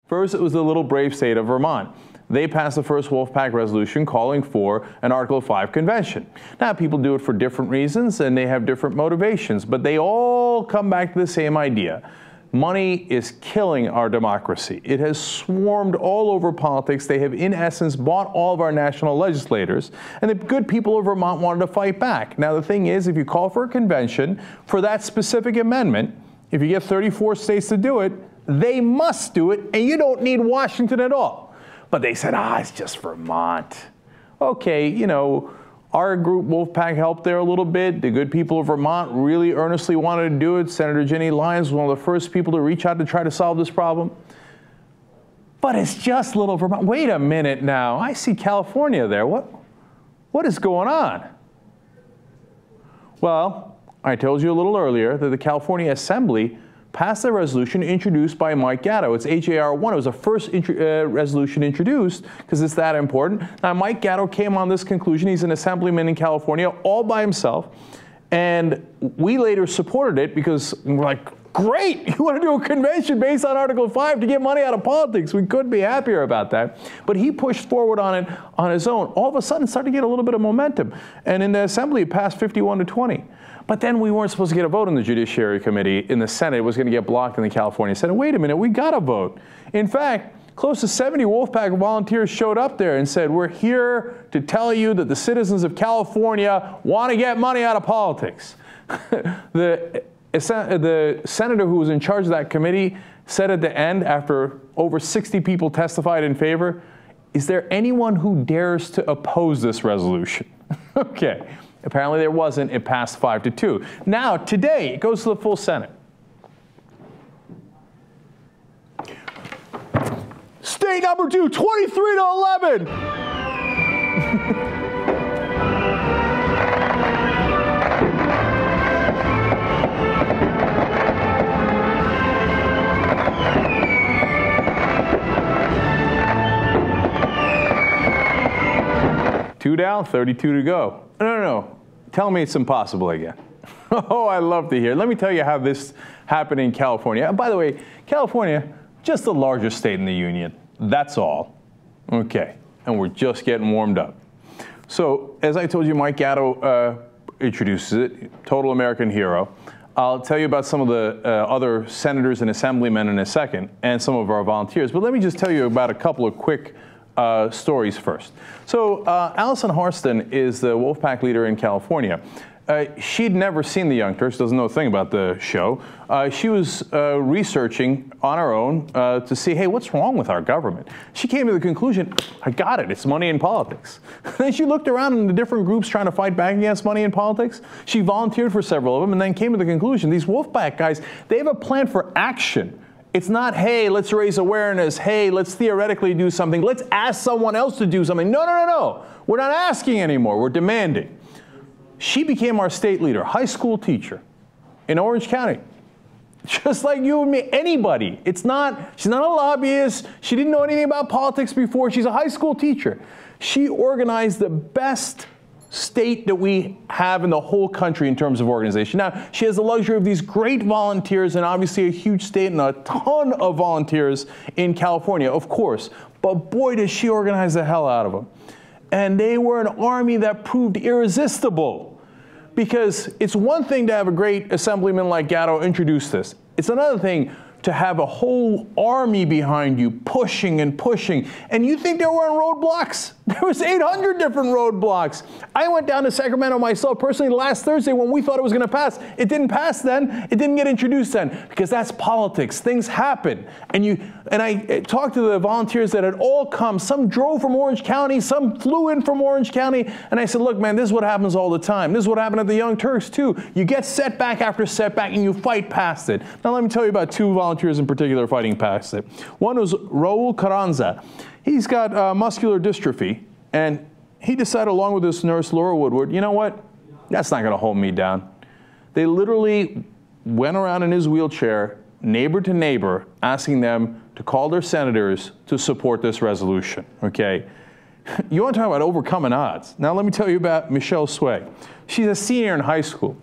First, it was the little brave state of Vermont. They passed the first Wolf Pac resolution calling for an Article 5 convention. Now, people do it for different reasons and they have different motivations, but they all come back to the same idea. Money is killing our democracy. It has swarmed all over politics. They have, in essence, bought all of our national legislators, and the good people of Vermont wanted to fight back. Now, the thing is, if you call for a convention for that specific amendment, if you get 34 states to do it, they must do it, and you don't need Washington at all. But they said, it's just Vermont. Okay, you know, our group, Wolf Pac, helped there a little bit. The good people of Vermont really earnestly wanted to do it. Senator Ginny Lyons was one of the first people to reach out to try to solve this problem. But it's just little Vermont. Wait a minute now. I see California there. What is going on? Well, I told you a little earlier that the California Assembly passed a resolution introduced by Mike Gatto. It's HAR1. It was the first resolution introduced because it's that important. Now, Mike Gatto came on this conclusion. He's an assemblyman in California all by himself. And we later supported it because we're like, great, you want to do a convention based on Article 5 to get money out of politics. We couldn't be happier about that. But he pushed forward on it on his own. All of a sudden, it started to get a little bit of momentum. And in the Assembly, it passed 51-20. But then we weren't supposed to get a vote in the Judiciary Committee in the Senate. It was going to get blocked in the California Senate. Wait a minute, we got a vote. In fact, close to 70 Wolf Pac volunteers showed up there and said, we're here to tell you that the citizens of California want to get money out of politics. The senator who was in charge of that committee said at the end, after over 60 people testified in favor, is there anyone who dares to oppose this resolution? Okay. Apparently there wasn't. It passed 5-2. Now, today, it goes to the full Senate. State number 2, 23-11. Two down, 32 to go. No. Tell me it's impossible again. Oh, I love to hear. Let me tell you how this happened in California. And by the way, California, just the largest state in the union. That's all. Okay. And we're just getting warmed up. So, as I told you, Mike Gatto introduces it, total American hero. I'll tell you about some of the other senators and assemblymen in a second, and some of our volunteers. But let me just tell you about a couple of quick stories first. So Allison Harston is the Wolf Pac leader in California. She'd never seen the Young Turks, doesn't know a thing about the show. She was researching on her own to see, hey, what's wrong with our government? She came to the conclusion, I got it, it's money in politics. Then she looked around in the different groups trying to fight back against money in politics. She volunteered for several of them and then came to the conclusion, these Wolf Pac guys, they have a plan for action. It's not, hey, let's raise awareness. Hey, let's theoretically do something. Let's ask someone else to do something. No. We're not asking anymore. We're demanding. She became our state leader, high school teacher in Orange County. Just like you and me, anybody. She's not a lobbyist. She didn't know anything about politics before. She's a high school teacher. She organized the best state that we have in the whole country in terms of organization. Now, she has the luxury of these great volunteers and obviously a huge state and a ton of volunteers in California, of course. But boy, does she organize the hell out of them. And they were an army that proved irresistible. Because it's one thing to have a great assemblyman like Gatto introduce this. It's another thing to have a whole army behind you pushing and pushing. And you think there weren't roadblocks? There was 800 different roadblocks. I went down to Sacramento myself personally last Thursday when we thought it was going to pass. It didn't pass then. It didn't get introduced then because that's politics. Things happen. And I talked to the volunteers that had all come. Some drove from Orange County. Some flew in from Orange County. And I said, look, man, this is what happens all the time. This is what happened at the Young Turks, too. You get setback after setback and you fight past it. Now, let me tell you about two volunteers in particular fighting past it. One was Raul Carranza. He's got muscular dystrophy, and he decided, along with his nurse, Laura Woodward, you know what? That's not going to hold me down. They literally went around in his wheelchair, neighbor to neighbor, asking them to call their senators to support this resolution, okay? You want to talk about overcoming odds. Now let me tell you about Michelle Sway. She's a senior in high school.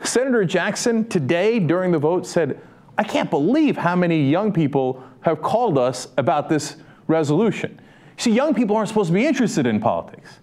Senator Jackson today, during the vote, said, I can't believe how many young people have called us about this resolution. See, young people aren't supposed to be interested in politics.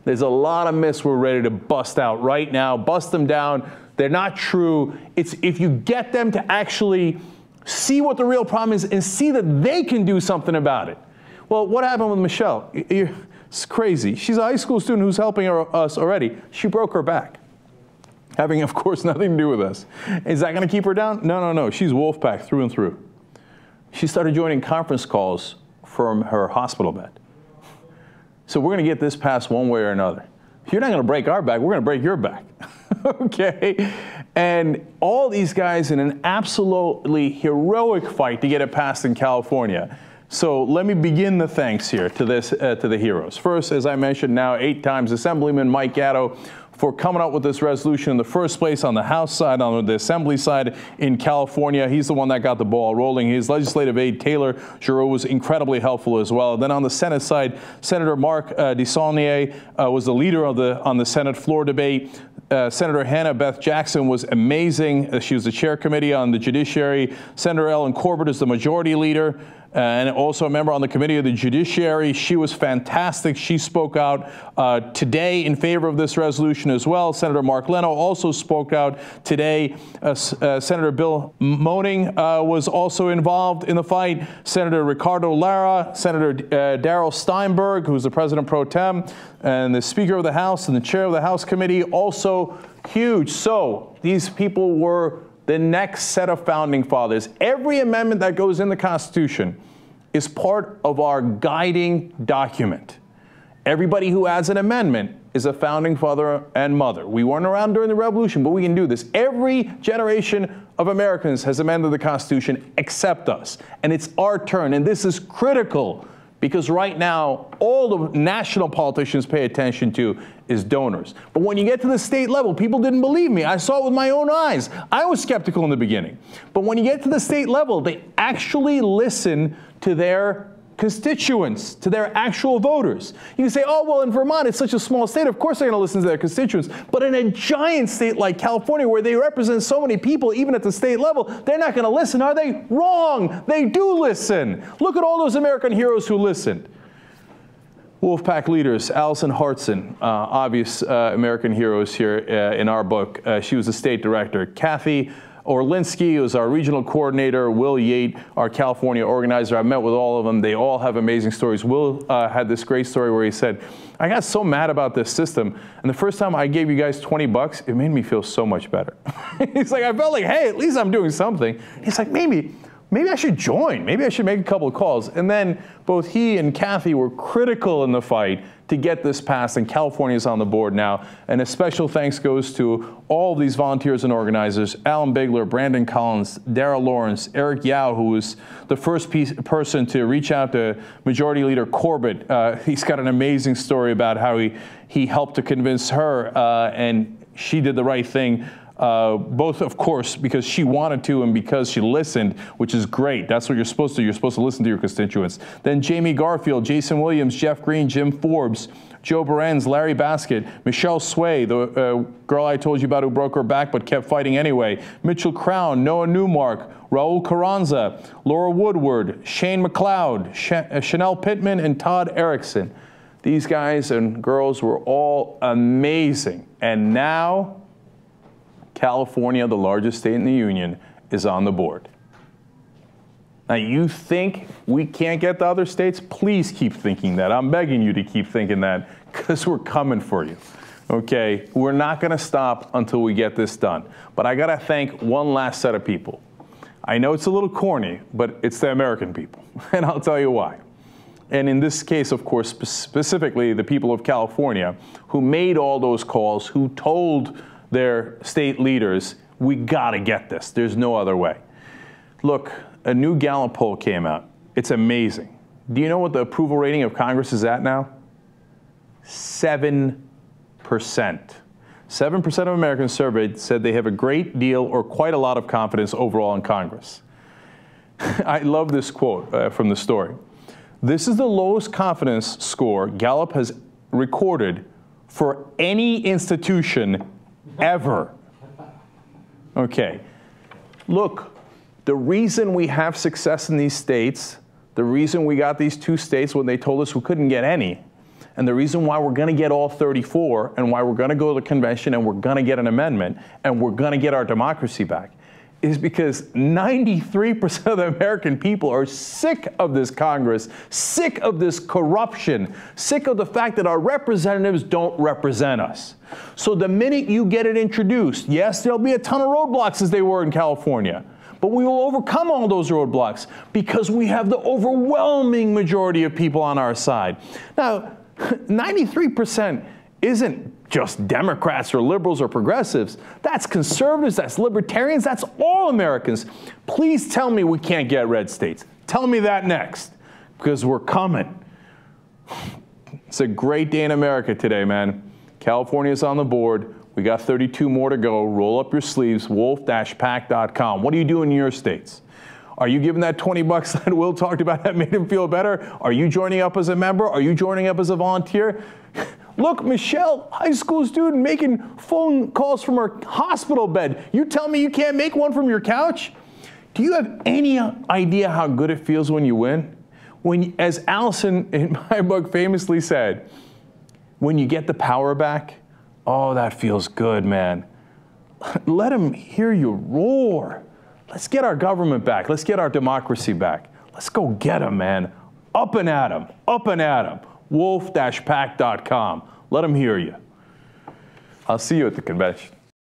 There's a lot of myths we're ready to bust out right now, bust them down. They're not true. It's if you get them to actually see what the real problem is and see that they can do something about it. Well, what happened with Michelle? It's crazy. She's a high school student who's helping us already. She broke her back, having, of course, nothing to do with us. Is that going to keep her down? No, no, no. She's Wolf Pac through and through. She started joining conference calls from her hospital bed. So we're going to get this passed one way or another. If you're not going to break our back, we're going to break your back. Okay? And all these guys in an absolutely heroic fight to get it passed in California. So let me begin the thanks here to the heroes. First, as I mentioned now 8 times, Assemblyman Mike Gatto for coming up with this resolution in the first place on the House side, on the Assembly side in California. He's the one that got the ball rolling. His legislative aide, Taylor Giroux, was incredibly helpful as well. Then on the Senate side, Senator Mark DeSaulnier was the leader on the Senate floor debate. Senator Hannah Beth Jackson was amazing. She was the chair committee on the Judiciary. Senator Ellen Corbett is the majority leader. And also a member on the Committee of the Judiciary. She was fantastic. She spoke out today in favor of this resolution as well. Senator Mark Leno also spoke out today. Senator Bill Moaning was also involved in the fight. Senator Ricardo Lara, Senator Darrell Steinberg, who's the President Pro Tem, and the Speaker of the House and the Chair of the House Committee, also huge. So these people were the next set of founding fathers. Every amendment that goes in the Constitution is part of our guiding document. Everybody who adds an amendment is a founding father and mother. We weren't around during the Revolution, but we can do this. Every generation of Americans has amended the Constitution except us. And it's our turn. And this is critical because right now, all the national politicians pay attention to is donors. But when you get to the state level, people didn't believe me. I saw it with my own eyes. I was skeptical in the beginning. But when you get to the state level, they actually listen to their constituents, to their actual voters. You can say, oh, well, in Vermont, it's such a small state. Of course they're going to listen to their constituents. But in a giant state like California, where they represent so many people, even at the state level, they're not going to listen, are they? Wrong. They do listen. Look at all those American heroes who listened. Wolf Pac leaders, Allison Hartson, obvious American heroes here in our book. She was the state director. Kathy Orlinsky was our regional coordinator. Will Yate, our California organizer. I met with all of them. They all have amazing stories. Will had this great story where he said, I got so mad about this system, and the first time I gave you guys $20, it made me feel so much better. He's like, I felt like, hey, at least I'm doing something. He's like, maybe I should join. Maybe I should make a couple of calls. And then both he and Kathy were critical in the fight to get this passed, and California is on the board now. And a special thanks goes to all of these volunteers and organizers: Alan Bigler, Brandon Collins, Darrell Lawrence, Eric Yao, who was the first person to reach out to Majority Leader Corbett. He's got an amazing story about how he helped to convince her, and she did the right thing. Both, of course, because she wanted to and because she listened, which is great. That's what you're supposed to do. You're supposed to listen to your constituents. Then Jamie Garfield, Jason Williams, Jeff Green, Jim Forbes, Joe Berenz, Larry Baskett, Michelle Sway, the girl I told you about who broke her back but kept fighting anyway, Mitchell Crown, Noah Newmark, Raul Carranza, Laura Woodward, Shane McLeod, Chanel Pittman, and Todd Erickson. These guys and girls were all amazing. And now California, the largest state in the union, is on the board. Now, you think we can't get the other states? Please keep thinking that. I'm begging you to keep thinking that, because we're coming for you. Okay? We're not going to stop until we get this done. But I got to thank one last set of people. I know it's a little corny, but it's the American people. And I'll tell you why. And in this case, of course, specifically the people of California, who made all those calls, who told their state leaders, we got to get this. There's no other way. Look, a new Gallup poll came out. It's amazing. Do you know what the approval rating of Congress is at now? 7%. 7% of Americans surveyed said they have a great deal or quite a lot of confidence overall in Congress. I love this quote from the story. This is the lowest confidence score Gallup has recorded for any institution ever. Okay. Look, The reason we have success in these states, the reason we got these 2 states when they told us we couldn't get any, and the reason why we're going to get all 34 and why we're going to go to the convention and we're going to get an amendment and we're going to get our democracy back is because 93% of the American people are sick of this Congress, sick of this corruption, sick of the fact that our representatives don't represent us. So the minute you get it introduced, yes, there'll be a ton of roadblocks as they were in California, but we will overcome all those roadblocks because we have the overwhelming majority of people on our side. Now, 93% isn't just Democrats or liberals or progressives. That's conservatives, that's libertarians, that's all Americans. Please tell me we can't get red states. Tell me that next, because we're coming. It's a great day in America today, man. California's on the board. We got 32 more to go. Roll up your sleeves, wolf-pac.com. What are you doing in your states? Are you giving that $20 that Will talked about that made him feel better? Are you joining up as a member? Are you joining up as a volunteer? Look, Michelle, high school student making phone calls from her hospital bed. You tell me you can't make one from your couch? Do you have any idea how good it feels when you win? When, as Allison in my book famously said, when you get the power back, oh, that feels good, man. Let them hear you roar. Let's get our government back. Let's get our democracy back. Let's go get them, man. Up and at them. Up and at them. Wolf-pac.com. Let them hear you. I'll see you at the convention.